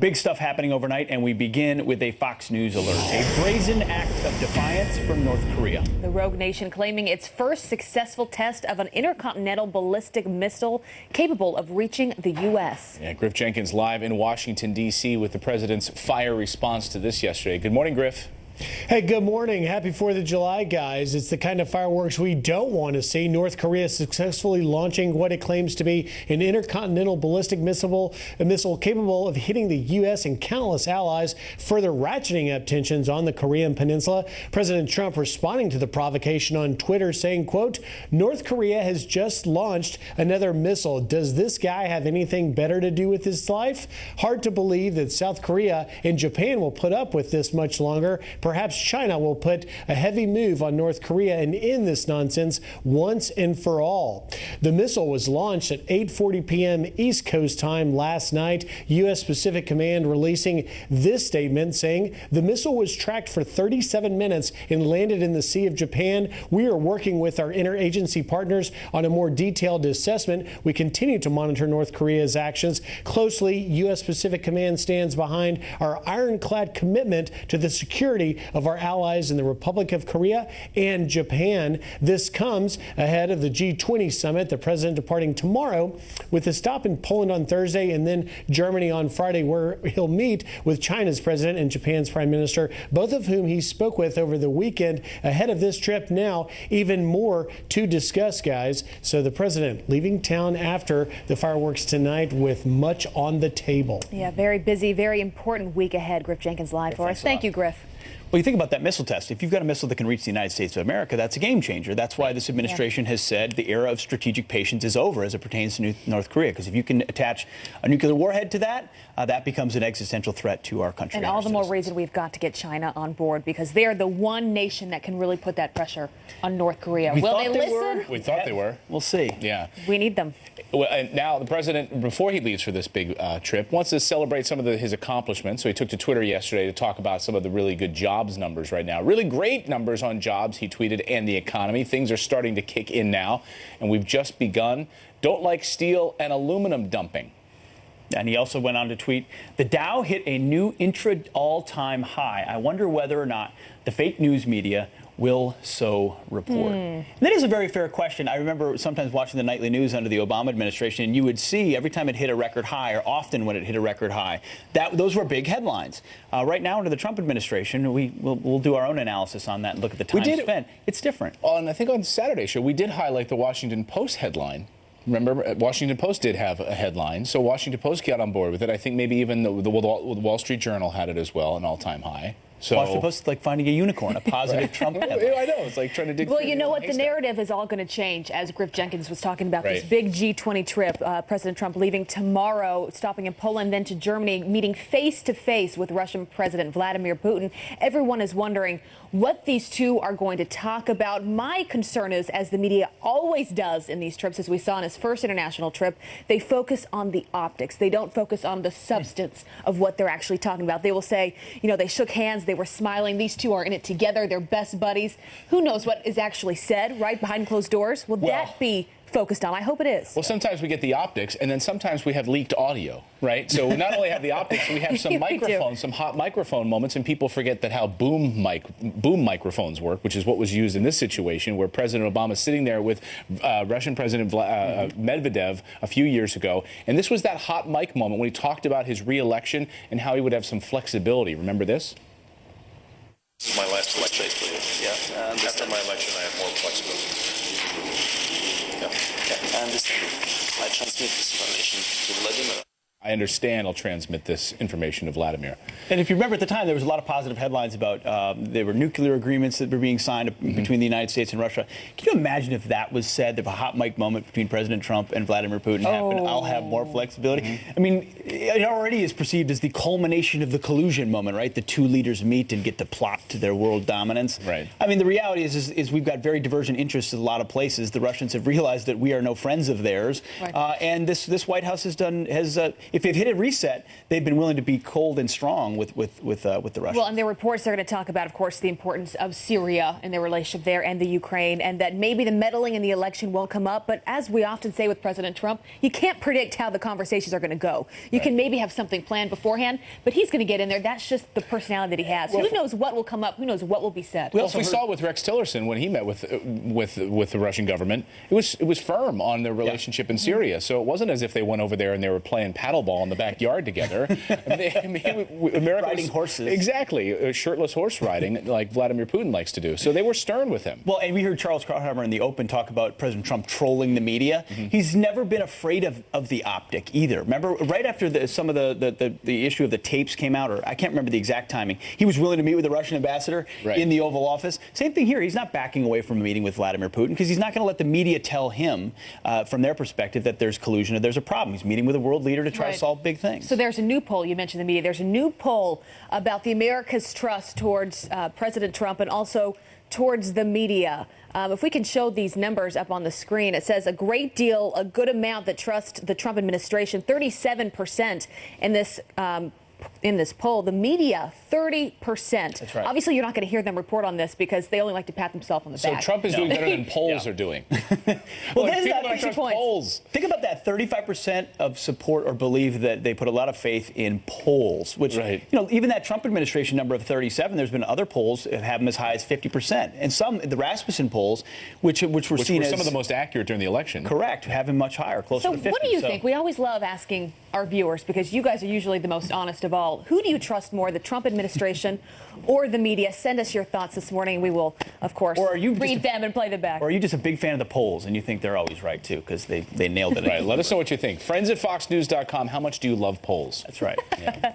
Big stuff happening overnight, and we begin with a Fox News alert. A brazen act of defiance from North Korea. The rogue nation claiming its first successful test of an intercontinental ballistic missile capable of reaching the U.S. Yeah, Griff Jenkins live in Washington, D.C. with the president's fire response to this yesterday. Good morning, Griff. Hey, good morning. Happy 4th of July, guys. It's the kind of fireworks we don't want to see. North Korea successfully launching what it claims to be an intercontinental ballistic missile capable of hitting the U.S. and countless allies, further ratcheting up tensions on the Korean peninsula. President Trump responding to the provocation on Twitter saying, quote, "North Korea has just launched another missile. Does this guy have anything better to do with his life?" Hard to believe that South Korea and Japan will put up with this much longer. Perhaps China will put a heavy move on North Korea and end this nonsense once and for all. The missile was launched at 8:40 p.m. East Coast time last night. U.S. Pacific Command releasing this statement saying the missile was tracked for 37 minutes and landed in the Sea of Japan. We are working with our interagency partners on a more detailed assessment. We continue to monitor North Korea's actions closely. U.S. Pacific Command stands behind our ironclad commitment to the security of our allies in the Republic of Korea and Japan. This comes ahead of the G20 summit, the president departing tomorrow with a stop in Poland on Thursday and then Germany on Friday, where he'll meet with China's president and Japan's prime minister, both of whom he spoke with over the weekend. Ahead of this trip now, even more to discuss, guys. So the president leaving town after the fireworks tonight with much on the table. Yeah, very busy, very important week ahead. Griff Jenkins live for us. Thank you, Griff. Well, you think about that missile test. If you've got a missile that can reach the United States of America, that's a game changer. That's why this administration has said the era of strategic patience is over as it pertains to North Korea. Because if you can attach a nuclear warhead to that, that becomes an existential threat to our country. And all the more reason we've got to get China on board, because they are the one nation that can really put that pressure on North Korea. Will they listen? We thought they were. We'll see. Yeah. We need them. Well, and now the president, before he leaves for this big trip, wants to celebrate some of his accomplishments. So he took to Twitter yesterday to talk about some of the really good jobs numbers right now. Really great numbers on jobs, he tweeted, and the economy. Things are starting to kick in now, and we've just begun. Don't like steel and aluminum dumping. And he also went on to tweet, the Dow hit a new all-time high. I wonder whether or not the fake news media will so report. And that is a very fair question. I remember sometimes watching the nightly news under the Obama administration, and you would see every time it hit a record high, or often when it hit a record high, those were big headlines. Right now, under the Trump administration, we'll do our own analysis on that and look at the time spent. It's different. And I think on Saturday's show, we did highlight the Washington Post headline. Remember, Washington Post did have a headline, so Washington Post got on board with it. I think maybe even the Wall Street Journal had it as well, an all-time high. So Washington Post is like finding a unicorn, a positive Trump headline. I know, it's like trying to dig. Well, you know what? The narrative is all going to change, as Griff Jenkins was talking about this big G20 trip. President Trump leaving tomorrow, stopping in Poland, then to Germany, meeting face-to-face with Russian President Vladimir Putin. Everyone is wondering what these two are going to talk about. My concern is, as the media always does in these trips, as we saw on his first international trip, they focus on the optics. They don't focus on the substance of what they're actually talking about. They will say, you know, they shook hands, they were smiling, these two are in it together, they're best buddies. Who knows what is actually said right behind closed doors? Will that be focused on? I hope it is. Well, sometimes we get the optics, and then sometimes we have leaked audio, right? So we not only have the optics, we have some microphones, some hot microphone moments, and people forget that how boom microphones work, which is what was used in this situation, where President Obama is sitting there with Russian President Medvedev a few years ago, and this was that hot mic moment when he talked about his re-election and how he would have some flexibility. Remember this? This is my last election, basically. Yeah. After my election, I have more flexibility. Yeah. I understand. I transmit this information to Vladimir. I understand. I'll transmit this information to Vladimir. And if you remember at the time, there was a lot of positive headlines about there were nuclear agreements that were being signed between the United States and Russia. Can you imagine if that was said, if a hot mic moment between President Trump and Vladimir Putin happened? I'll have more flexibility. I mean, it already is perceived as the culmination of the collusion moment, right? The two leaders meet and get to plot to their world dominance. Right. I mean, the reality is we've got very divergent interests in a lot of places. The Russians have realized that we are no friends of theirs. Right. And this White House has if they've hit a reset, they've been willing to be cold and strong with the Russians. Well, and their reports are going to talk about, of course, the importance of Syria and their relationship there and the Ukraine, and that maybe the meddling in the election won't come up. But as we often say with President Trump, you can't predict how the conversations are going to go. You can maybe have something planned beforehand, but he's going to get in there. That's just the personality that he has. Who knows what will come up? Who knows what will be said? We saw with Rex Tillerson when he met with the Russian government. It was firm on their relationship in Syria. So it wasn't as if they went over there and they were playing paddleball in the backyard together. America riding horses. Exactly, shirtless horse riding like Vladimir Putin likes to do. So they were stern with him. Well, and we heard Charles Krauthammer in the Open talk about President Trump trolling the media. He's never been afraid of the optic either. Remember, right after some of the issue of the tapes came out, or I can't remember the exact timing, he was willing to meet with the Russian ambassador in the Oval Office. Same thing here. He's not backing away from a meeting with Vladimir Putin because he's not going to let the media tell him, from their perspective, that there's collusion or there's a problem. He's meeting with a world leader to try to solve big things. So there's a new poll. You mentioned the media. There's a new poll about the America's trust towards President Trump and also towards the media. If we can show these numbers up on the screen, it says a great deal, a good amount that trust the Trump administration, 37% in this poll. The media, 30%. That's right. Obviously, you're not going to hear them report on this because they only like to pat themselves on the back. So Trump is doing better than polls are doing. Well, Look, people don't trust polls. Think about that. 35% of support or believe that they put a lot of faith in polls, which, even that Trump administration number of 37, there's been other polls that have them as high as 50%. And some, the Rasmussen polls, which were seen as some of the most accurate during the election. Correct. Have him much higher, closer to 50. So what do you think? We always love asking our viewers, because you guys are usually the most honest of all. Who do you trust more, the Trump administration or the media? Send us your thoughts this morning. We will, of course, read them and play them back. Or are you just a big fan of the polls and you think they're always right, too, because they nailed it? Right. Let us know what you think. Friends at FoxNews.com. How much do you love polls? That's right. Yeah.